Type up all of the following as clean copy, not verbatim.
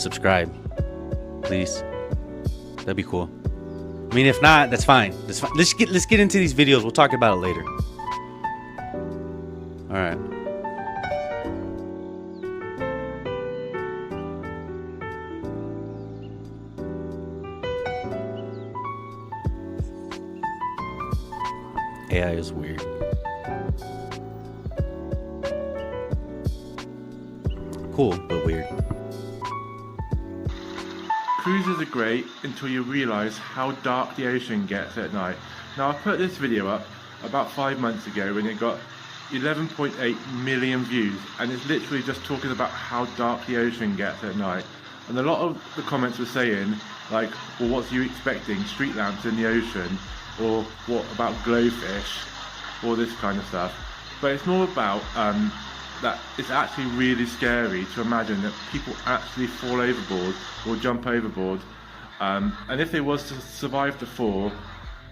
subscribe, please. That'd be cool. I mean, if not, that's fine. That's fine. Let's get into these videos. We'll talk about it later. All right. AI is weird. Cool, but weird. Cruises are great until you realise how dark the ocean gets at night. Now, I put this video up about 5 months ago when it got 11.8 million views, and it's literally just talking about how dark the ocean gets at night. And a lot of the comments were saying, like, well, what's you expecting? Street lamps in the ocean? Or what about glowfish? All this kind of stuff. But it's more about that it's actually really scary to imagine that people actually fall overboard or jump overboard, and if they was to survive the fall,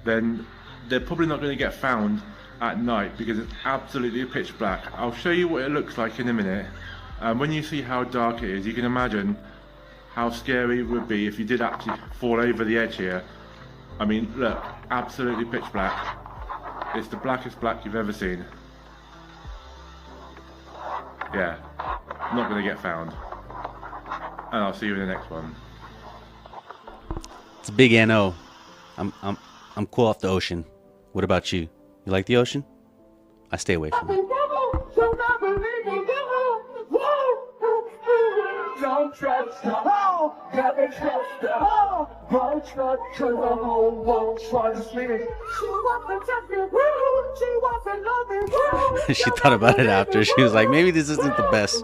then they're probably not going to get found at night because it's absolutely pitch black. I'll show you what it looks like in a minute. When you see how dark it is, you can imagine how scary it would be if you did actually fall over the edge here. I mean, look, absolutely pitch black. It's the blackest black you've ever seen. Yeah, not going to get found. And I'll see you in the next one. It's a big NO. I'm cool off the ocean. What about you? You like the ocean? I stay away from it. Don't trust the hoe, never trust the hoe. Won't trust the hoe, won't trust me. She wants to touch me, she wants to love me. She thought about it after. She was like, maybe this isn't the best.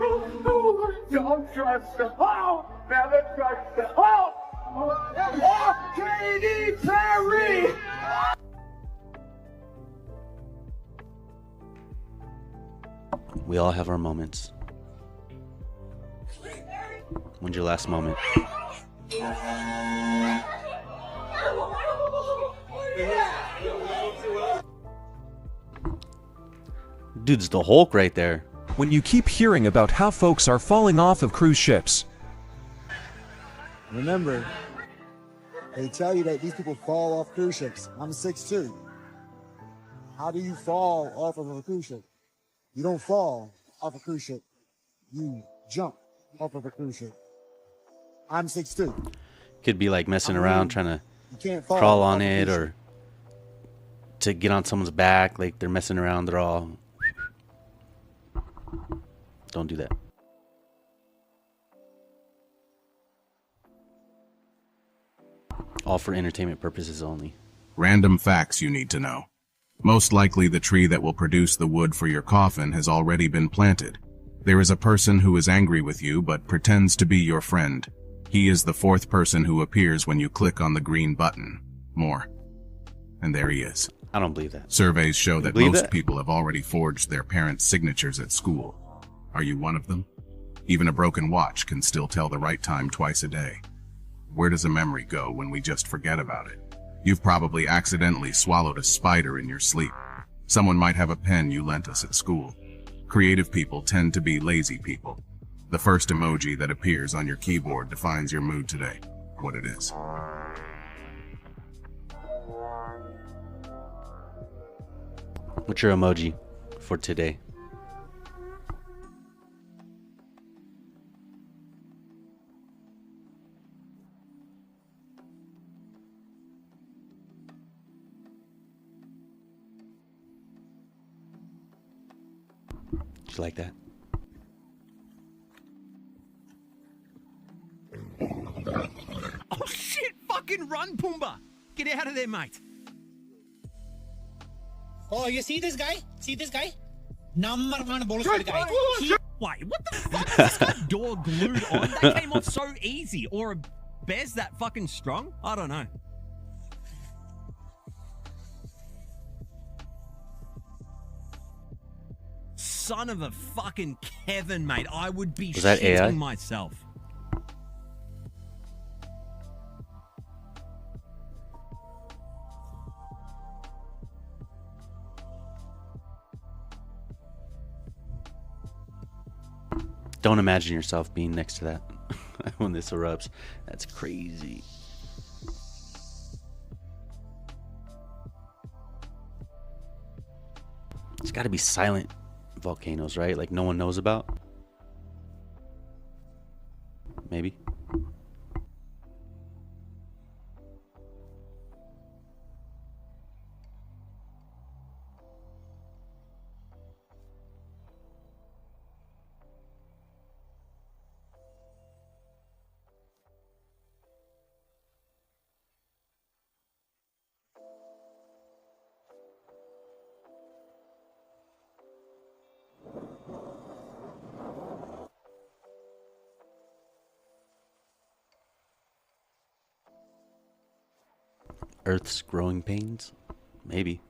Don't trust the hoe, never trust the hoe. Katy Perry. We all have our moments. When's your last moment? Dude's the Hulk right there. When you keep hearing about how folks are falling off of cruise ships, remember, they tell you that these people fall off cruise ships. I'm 6'2". How do you fall off of a cruise ship? You don't fall off a cruise ship. You jump off of a cruise ship. I'm 6'2". Could be like messing around, trying to crawl on it, or to get on someone's back. Like they're messing around. They're all. Don't do that. All for entertainment purposes only. Random facts you need to know. Most likely the tree that will produce the wood for your coffin has already been planted. There is a person who is angry with you but pretends to be your friend. He is the fourth person who appears when you click on the green button. More. And there he is. I don't believe that. Surveys show that most people have already forged their parents' signatures at school. Are you one of them? Even a broken watch can still tell the right time twice a day. Where does a memory go when we just forget about it? You've probably accidentally swallowed a spider in your sleep. Someone might have a pen you lent us at school. Creative people tend to be lazy people. The first emoji that appears on your keyboard defines your mood today, what it is. What's your emoji for today? Did you like that? Oh shit! Fucking run, Pumbaa! Get out of there, mate! Oh, you see this guy? See this guy? Number one bonus for the guy. Wait, what the fuck? Is this guy's door glued on? That came off so easy. Or a bear's that fucking strong? I don't know. Son of a fucking Kevin, mate. I would be shitting myself. Don't imagine yourself being next to that. when this erupts. That's crazy. It's got to be silent volcanoes, right? Like no one knows about. Maybe. Earth's growing pains? Maybe.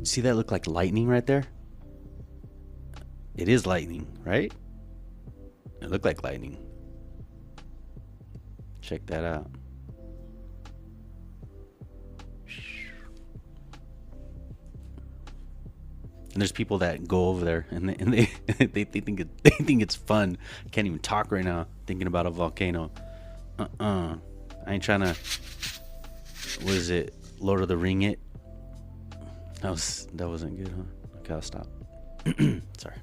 See that look like lightning right there? It is lightning, right? It looked like lightning. Check that out. And there's people that go over there and they they think it's fun. I can't even talk right now thinking about a volcano. I ain't trying to. What is it? Lord of the Ring it. That wasn't good, huh? Okay, I'll stop. Sorry.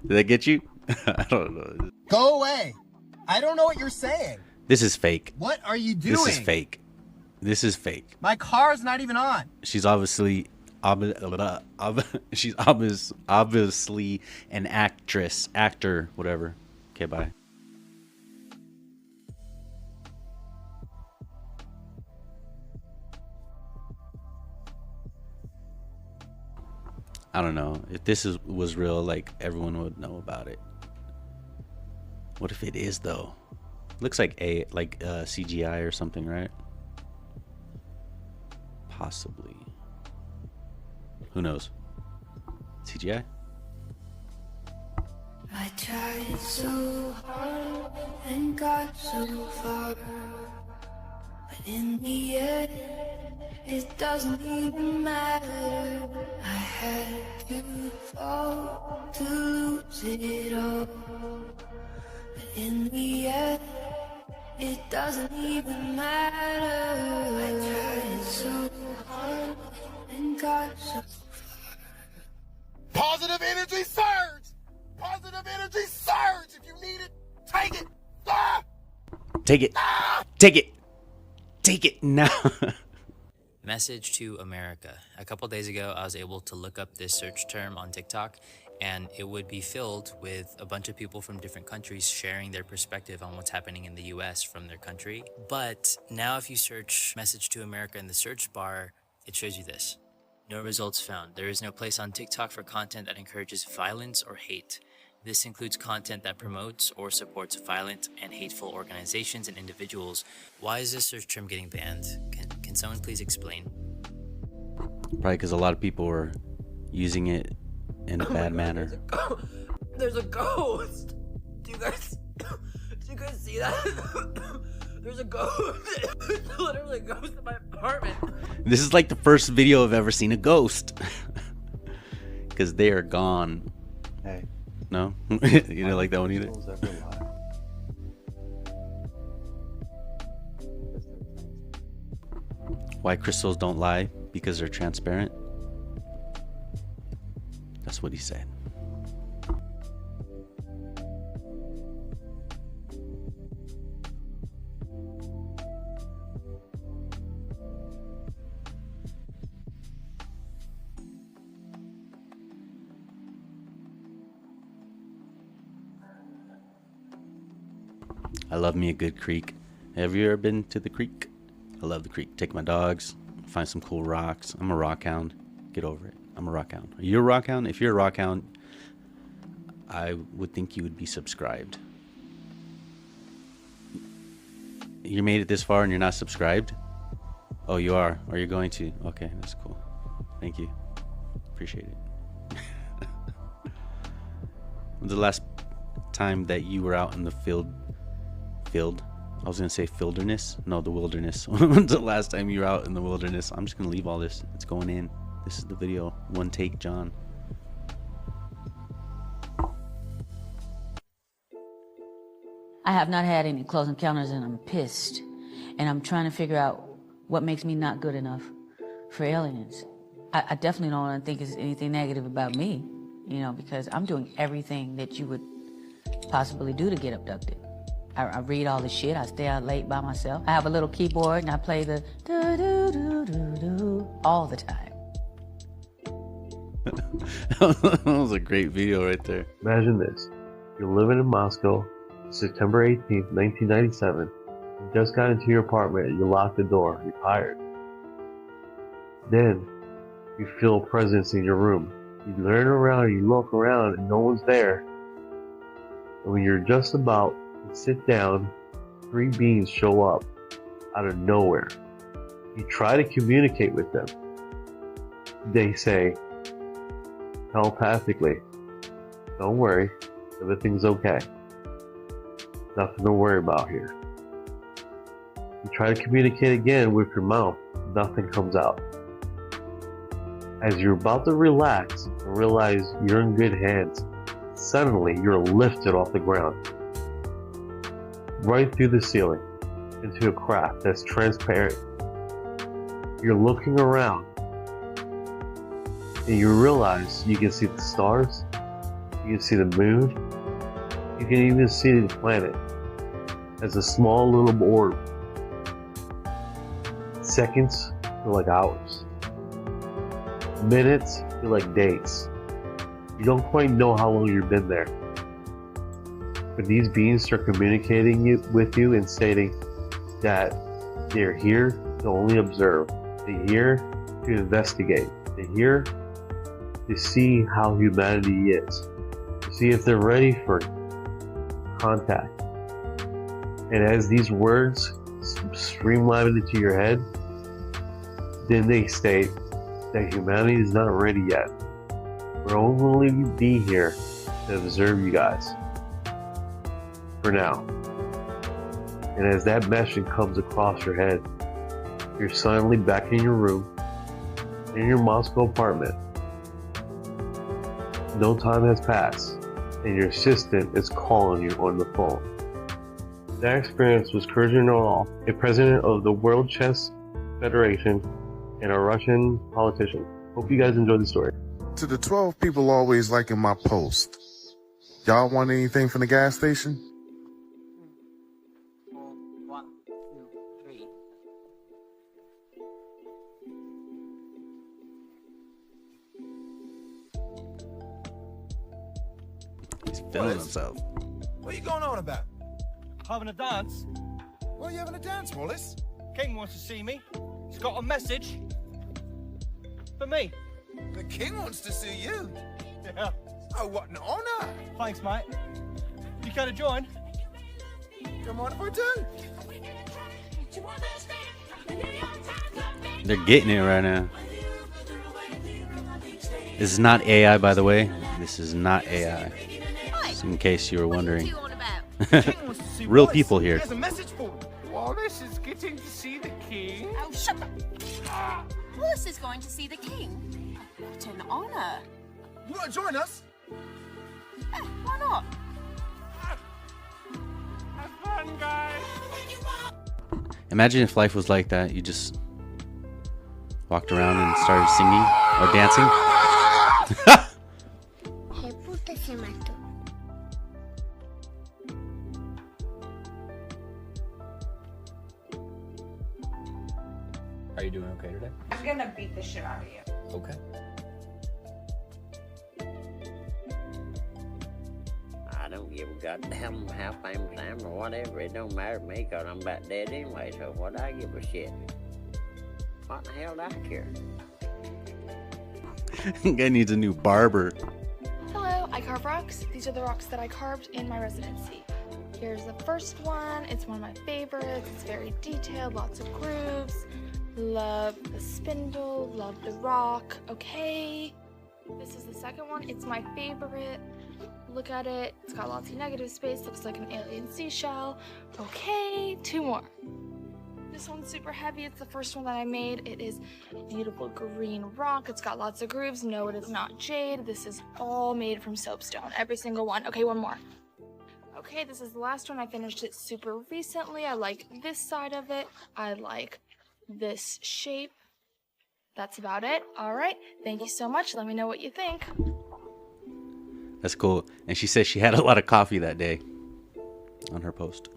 Did that get you? I don't know. Go away. I don't know what you're saying. This is fake. What are you doing? This is fake. This is fake. My car's not even on. She's obviously she's obviously an actor, whatever. Okay, bye. I don't know. If this was real, like everyone would know about it. What if it is though? Looks like CGI or something, right? Possibly. Who knows? CGI? I tried so hard and got so far, but in the end, it doesn't even matter. I had to fall to lose it all, but in the end, it doesn't even matter. I tried so hard and got so far. Positive energy surge! Positive energy surge! If you need it, take it! Ah! Take it! Ah! Take it! Take it now! Message to America. A couple days ago, I was able to look up this search term on TikTok, and it would be filled with a bunch of people from different countries sharing their perspective on what's happening in the US from their country. But now if you search Message to America in the search bar, it shows you this. No results found. There is no place on TikTok for content that encourages violence or hate. This includes content that promotes or supports violent and hateful organizations and individuals. Why is this search term getting banned? Can someone please explain? Probably because a lot of people were using it in a bad manner. There's a ghost. Do you guys see that? There's a ghost. It's literally a ghost in my apartment. This is like the first video I've ever seen a ghost. Because they are gone. Hey. No? You didn't like that one either? Why crystals don't lie? Because they're transparent? That's what he said. I love me a good creek. Have you ever been to the creek? I love the creek. Take my dogs, find some cool rocks. I'm a rock hound. Get over it. I'm a rock hound. Are you a rock hound? If you're a rock hound, I would think you would be subscribed. You made it this far and you're not subscribed? Oh, you are. Or you're going to? Okay, that's cool. Thank you. Appreciate it. When's the last time that you were out in the field? I was gonna say wilderness. No, the wilderness. When's the last time you were out in the wilderness? I'm just gonna leave all this. It's going in. This is the video. One take, John. I have not had any close encounters and I'm pissed. And I'm trying to figure out what makes me not good enough for aliens. I definitely don't want to think it's anything negative about me, you know, because I'm doing everything that you would possibly do to get abducted. I read all the shit. I stay out late by myself. I have a little keyboard and I play the do-do-do-do-do all the time. That was a great video right there. Imagine this. You're living in Moscow, September 18th, 1997. You just got into your apartment and you lock the door. You're tired. Then, you feel a presence in your room. You turn around, you look around, and no one's there. And when you're just about to sit down, 3 beings show up out of nowhere. You try to communicate with them. They say, telepathically, don't worry, everything's okay. Nothing to worry about here. You try to communicate again with your mouth, nothing comes out. As you're about to relax and realize you're in good hands, suddenly you're lifted off the ground, right through the ceiling, into a crack that's transparent. You're looking around, and you realize you can see the stars, you can see the moon, you can even see the planet as a small little orb. Seconds feel like hours. Minutes feel like days. You don't quite know how long you've been there. But these beings start communicating with you and stating that they're here to only observe. They're here to investigate. They're here to see how humanity is. To see if they're ready for contact. And as these words streamline into your head, then they state that humanity is not ready yet. We'll only be here to observe you guys. For now. And as that message comes across your head, you're suddenly back in your room, in your Moscow apartment. No time has passed, and your assistant is calling you on the phone. That experience was Kurjan Orlov, a president of the World Chess Federation and a Russian politician. Hope you guys enjoyed the story. To the 12 people always liking my post, y'all want anything from the gas station? 1, 2, 3. He's feeling himself. What are you going on about? Having a dance. Why are you having a dance, Wallace? King wants to see me. He's got a message for me. The king wants to see you. Yeah. Oh, what an honor. Thanks, mate. You care to join? Come on if I do. They're getting it right now. This is not AI, by the way. This is not AI. Just in case you were wondering. Real people here. There's a message for him. Wallace is getting to see the king. Oh, shut up. Wallace is going to see the king. What an honor. You want to join us? Yeah, why not? Have fun, guys. Imagine if life was like that. You just walked around and started singing or dancing. Are you doing okay today? I'm gonna beat the shit out of you. Okay. I don't give a goddamn how famous I am or whatever. It don't matter to me because I'm about dead anyway, so what I give a shit? What the hell do I care? Guy needs a new barber. Hello, I carve rocks. These are the rocks that I carved in my residency. Here's the first one. It's one of my favorites. It's very detailed, lots of grooves. Love the spindle, love the rock. Okay. This is the second one. It's my favorite. Look at it. It's got lots of negative space. Looks like an alien seashell. Okay, 2 more. This one's super heavy. It's the first one that I made. It is beautiful green rock. It's got lots of grooves. No, it is not jade. This is all made from soapstone. Every single one. Okay, 1 more. Okay, this is the last one. I finished it super recently. I like this side of it. I like this shape. That's about it. All right. Thank you so much. Let me know what you think. That's cool. And she said she had a lot of coffee that day on her post.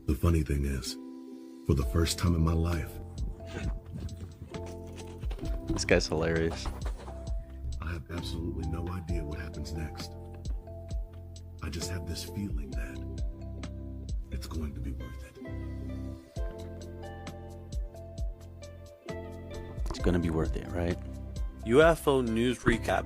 The funny thing is, for the first time in my life, this guy's hilarious. I have absolutely no idea what happens next. I just have this feeling that it's going to be worth it. It's going to be worth it, right? UFO news recap.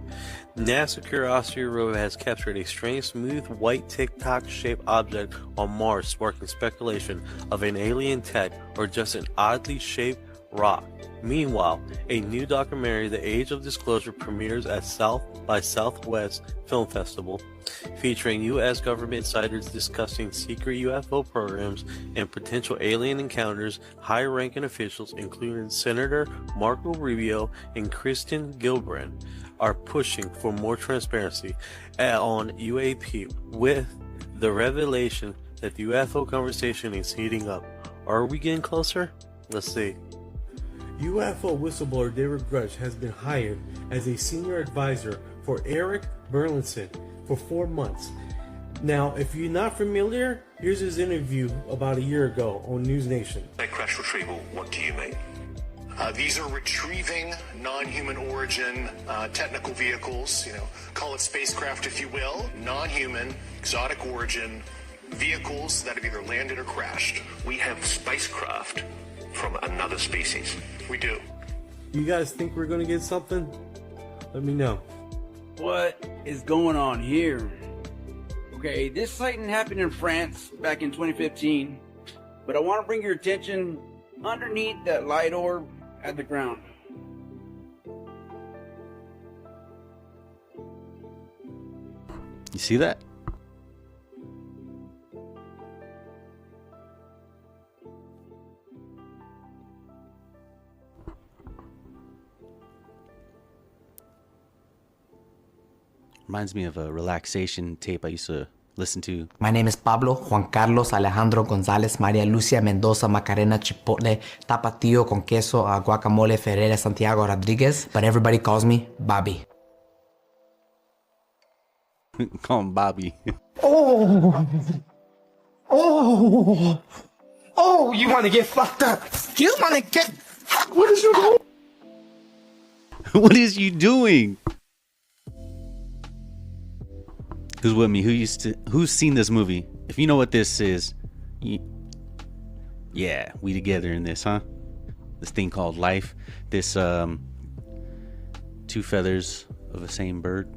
NASA Curiosity rover has captured a strange, smooth, white tic-tac-shaped object on Mars, sparking speculation of an alien tech or just an oddly shaped rock. Meanwhile, a new documentary, The Age of Disclosure, premieres at South by Southwest Film Festival, featuring U.S. government insiders discussing secret UFO programs and potential alien encounters. High-ranking officials, including Senator Marco Rubio and Kristen Gillibrand, are pushing for more transparency on UAP, with the revelation that the UFO conversation is heating up. Are we getting closer? Let's see. UFO whistleblower David Grudge has been hired as a senior advisor for Eric Burlinson for 4 months. Now, if you're not familiar, here's his interview about a year ago on News Nation. By crash retrieval, what do you mean? These are retrieving non-human origin technical vehicles, call it spacecraft if you will, non-human, exotic origin vehicles that have either landed or crashed. We have spacecraft from another species. We do. You guys think we're going to get something? Let me know. What is going on here? Okay, this sighting happened in France back in 2015, but I want to bring your attention underneath that light orb at the ground. You see that? Reminds me of a relaxation tape I used to listen to. My name is Pablo Juan Carlos Alejandro González María Lucia Mendoza Macarena Chipotle Tapatio con queso guacamole Ferreira Santiago Rodriguez, but everybody calls me Bobby. Call him Bobby. Oh, you want to get fucked up? You want to get... What is you doing? What is you doing? Who's with me? Who's seen this movie? If you know what this is, yeah, we together in this, huh? This thing called life. This two feathers of the same bird.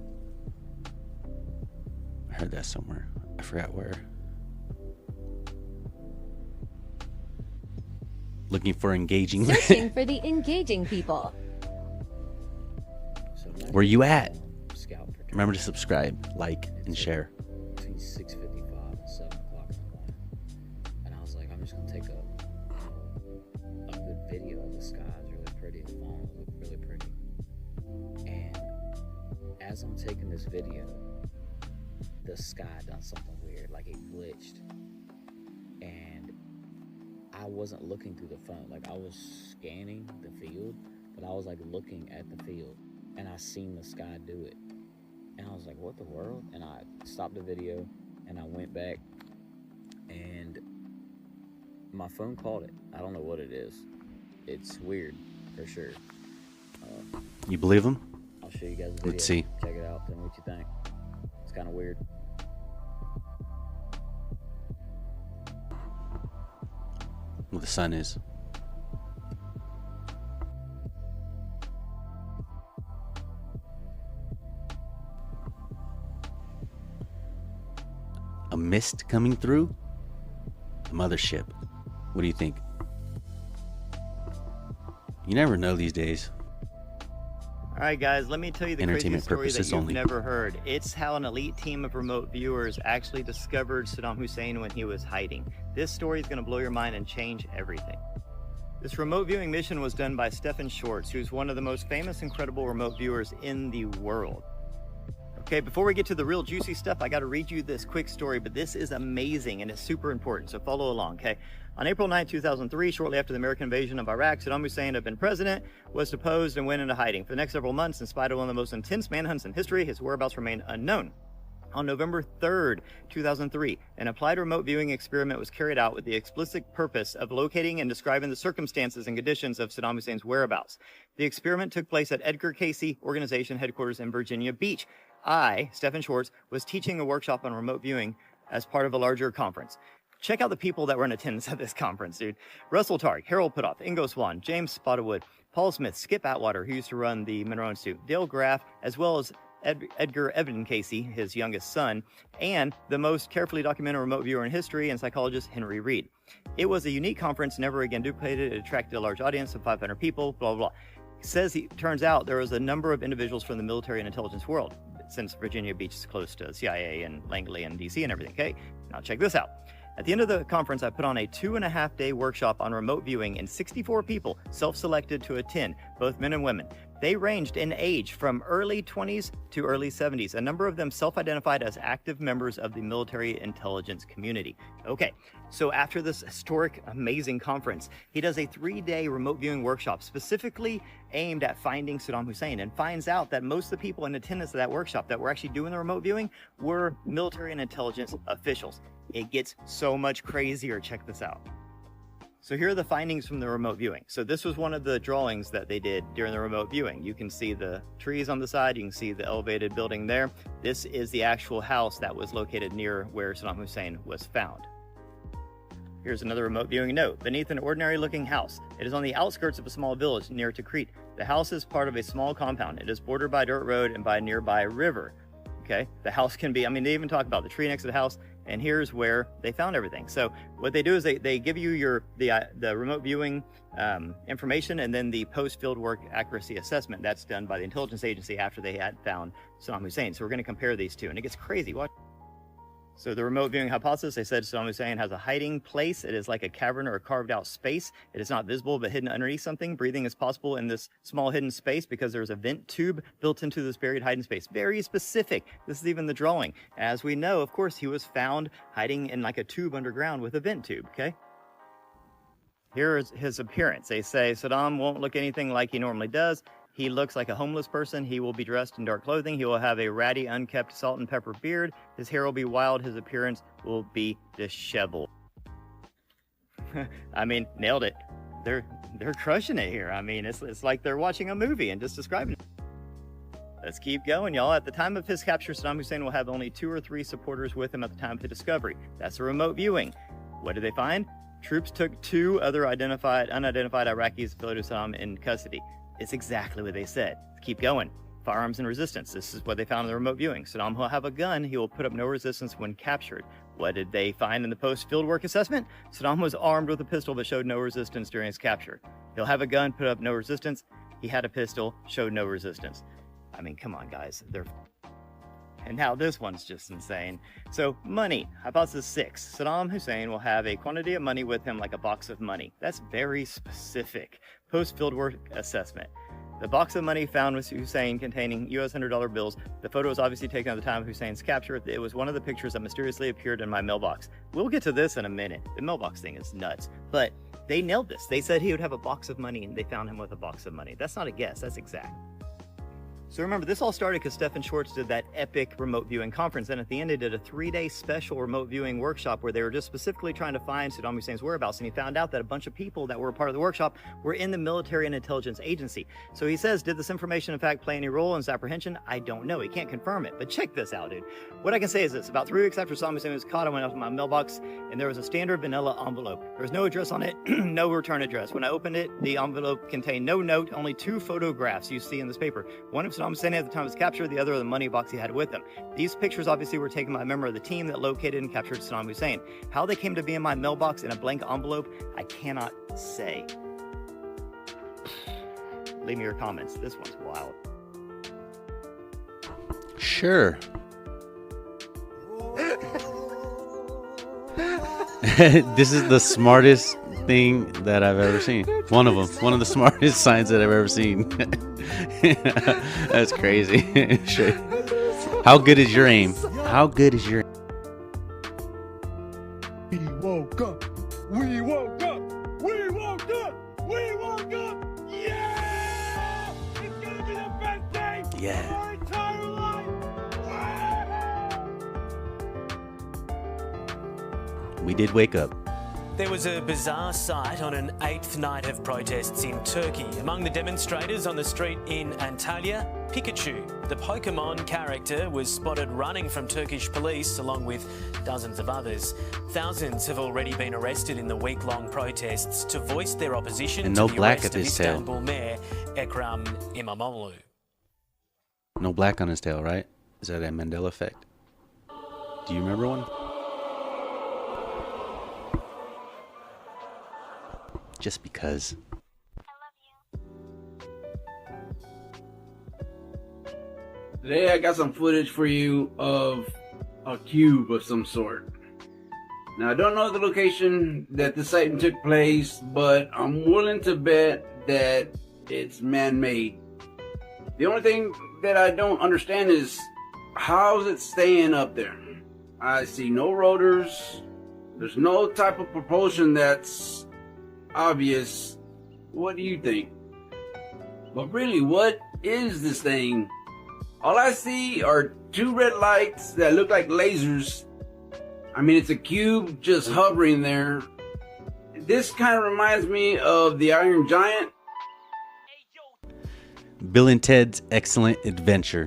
I heard that somewhere. I forgot where. Looking for engaging. Searching for the engaging people. Where you at? Remember to subscribe, like, and share. Between 6:55 and 7 o'clock in the morning, and I was like, I'm just gonna take a good video of the sky. It's really pretty. The phone looked really pretty. And as I'm taking this video, the sky done something weird, like it glitched, and I wasn't looking through the phone. Like I was scanning the field, but I was like looking at the field, and I seen the sky do it. And I was like, what the world? And I stopped the video and I went back and my phone caught it. I don't know what it is. It's weird for sure. You believe him? I'll show you guys the video. Let's see. Check it out. Tell me what you think. It's kind of weird. Where the sun is. mist coming through? The mothership. What do you think? You never know these days. All right, guys, let me tell you the crazy Entertainment story that purposes you've only. never heard. It's how an elite team of remote viewers actually discovered Saddam Hussein when he was hiding. This story is going to blow your mind and change everything. This remote viewing mission was done by Stephen Schwartz, who's one of the most famous and credible remote viewers in the world. Okay, before we get to the real juicy stuff, I got to read you this quick story, but this is amazing and it's super important, so follow along, okay? On April 9, 2003, shortly after the American invasion of Iraq, Saddam Hussein had been president, was deposed, and went into hiding. For the next several months, in spite of one of the most intense manhunts in history, his whereabouts remained unknown. On November 3rd, 2003, an applied remote viewing experiment was carried out with the explicit purpose of locating and describing the circumstances and conditions of Saddam Hussein's whereabouts. The experiment took place at Edgar Cayce Organization headquarters in Virginia Beach. I, Stephen Schwartz, was teaching a workshop on remote viewing as part of a larger conference. Check out the people that were in attendance at this conference, dude. Russell Targ, Harold Putoff, Ingo Swan, James Spotterwood, Paul Smith, Skip Atwater, who used to run the Monroe Institute, Dale Graff, as well as Edgar Evan Cayce, his youngest son, and the most carefully documented remote viewer in history and psychologist Henry Reed. It was a unique conference, never again duplicated. It attracted a large audience of 500 people, blah, blah, blah. Turns out there was a number of individuals from the military and intelligence world, since Virginia Beach is close to CIA and Langley and DC and everything, okay? Now check this out. At the end of the conference, I put on a 2.5-day workshop on remote viewing, and 64 people self-selected to attend, both men and women. They ranged in age from early 20s to early 70s. A number of them self-identified as active members of the military intelligence community. Okay, so after this historic, amazing conference, he does a 3-day remote viewing workshop specifically aimed at finding Saddam Hussein, and finds out that most of the people in attendance at that workshop that were actually doing the remote viewing were military and intelligence officials. It gets so much crazier. Check this out. So here are the findings from the remote viewing. So this was one of the drawings that they did during the remote viewing. You can see the trees on the side. You can see the elevated building there. This is the actual house that was located near where Saddam Hussein was found. Here's another remote viewing note. Beneath an ordinary looking house, it is on the outskirts of a small village near Tikrit. The house is part of a small compound. It is bordered by a dirt road and by a nearby river. Okay, the house can be, they even talk about the tree next to the house, and here's where they found everything. So what they do is they give you the remote viewing information, and then the post-field work accuracy assessment. That's done by the intelligence agency after they had found Saddam Hussein. So we're going to compare these two, and it gets crazy. Watch. So the remote viewing hypothesis, they said Saddam Hussein has a hiding place. It is like a cavern or a carved out space. It is not visible, but hidden underneath something. Breathing is possible in this small hidden space because there's a vent tube built into this buried hiding space. Very specific. This is even the drawing. As we know, of course, he was found hiding in like a tube underground with a vent tube, okay? Here is his appearance. They say Saddam won't look anything like he normally does. He looks like a homeless person. He will be dressed in dark clothing. He will have a ratty, unkept salt and pepper beard. His hair will be wild. His appearance will be disheveled. Nailed it. They're crushing it here. It's like they're watching a movie and just describing it. Let's keep going, y'all. At the time of his capture, Saddam Hussein will have only 2 or 3 supporters with him at the time of the discovery. That's a remote viewing. What did they find? Troops took 2 other unidentified Iraqis affiliated with Saddam in custody. It's exactly what they said. Keep going. Firearms and resistance. This is what they found in the remote viewing. Saddam will have a gun. He will put up no resistance when captured. What did they find in the post-field work assessment? Saddam was armed with a pistol but showed no resistance during his capture. He'll have a gun, put up no resistance. He had a pistol, showed no resistance. Come on, guys. And now this one's just insane. So, money. Hypothesis 6. Saddam Hussein will have a quantity of money with him like a box of money. That's very specific. Post-field work assessment. The box of money found with Hussein containing US $100 bills. The photo was obviously taken at the time of Hussein's capture. It was one of the pictures that mysteriously appeared in my mailbox. We'll get to this in a minute. The mailbox thing is nuts. But they nailed this. They said he would have a box of money, and they found him with a box of money. That's not a guess. That's exact. So remember, this all started because Stephen Schwartz did that epic remote viewing conference, and at the end they did a 3-day special remote viewing workshop where they were just specifically trying to find Saddam Hussein's whereabouts, and he found out that a bunch of people that were a part of the workshop were in the military and intelligence agency. So he says, did this information in fact play any role in his apprehension? I don't know. He can't confirm it, but check this out, dude. What I can say is this. About 3 weeks after Saddam Hussein was caught, I went up to my mailbox, and there was a standard vanilla envelope. There was no address on it, no return address. When I opened it, the envelope contained no note, only 2 photographs you see in this paper. One of Saddam Hussein at the time of his capture, the other the money box he had with him. These pictures obviously were taken by a member of the team that located and captured Saddam Hussein. How they came to be in my mailbox in a blank envelope, I cannot say. Leave me your comments. This one's wild. Sure. This is the smartest thing that I've ever seen. One of them. One of the smartest signs that I've ever seen. That's crazy. Sure. How good is your aim? How good is your aim? We woke up. We woke up. We woke up. We woke up. Yeah! It's gonna be the best day Yeah. of our entire life. We did wake up. There was a bizarre sight on an 8th night of protests in Turkey. Among the demonstrators on the street in Antalya, Pikachu, the Pokemon character, was spotted running from Turkish police along with dozens of others. Thousands have already been arrested in the week-long protests to voice their opposition And to no the black arrest at of his tail. Istanbul Mayor Ekrem İmamoğlu. No black on his tail, right? Is that a Mandela effect? Do you remember one? Just because. Today I got some footage for you of a cube of some sort. Now I don't know the location that the sighting took place, but I'm willing to bet that it's man-made. The only thing that I don't understand is how's it staying up there? I see no rotors. There's no type of propulsion that's obvious. What do you think? But really, what is this thing? All I see are two red lights that look like lasers. I mean, it's a cube just hovering there. This kind of reminds me of the Iron Giant. Bill and Ted's Excellent Adventure.